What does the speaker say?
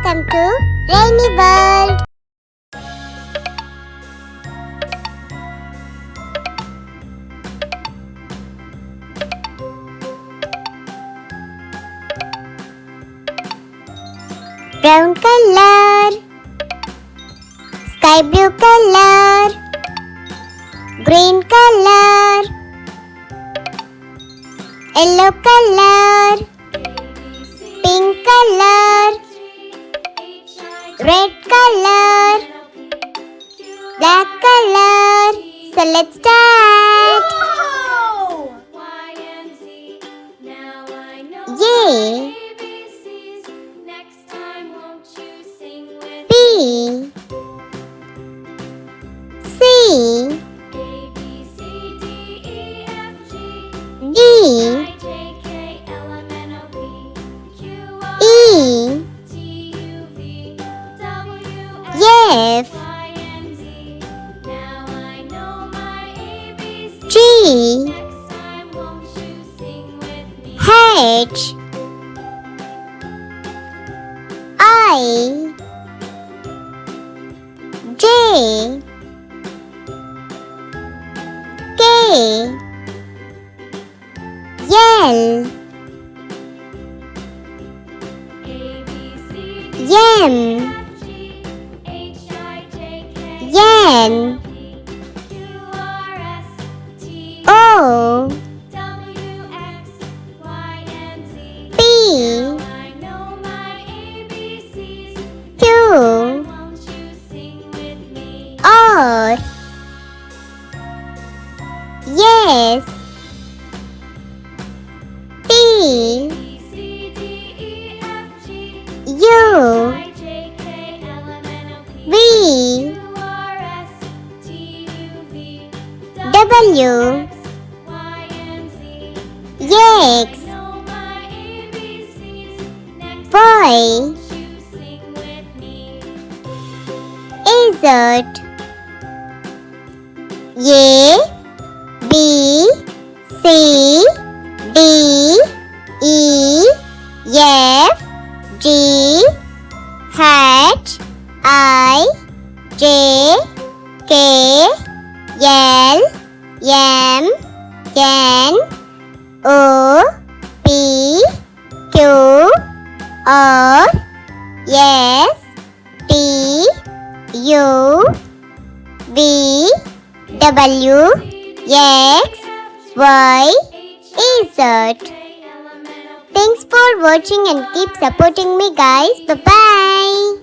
welcome to Rainy World. Brown color, sky blue color, green color, yellow color, pink color, red color, black color. So let's start. A, B, C, D, E, F, G, H, I, J, K, L, M, N, O, P, Q, R, S, T, U, V, W, X, Y, Z, A, B, C, D, E, F, G, H, I, J, K, L, M, N, O, P, Q, R, S, T, U, V, W, X, Y, Z. Thanks for watching and keep supporting me, guys. Bye-bye.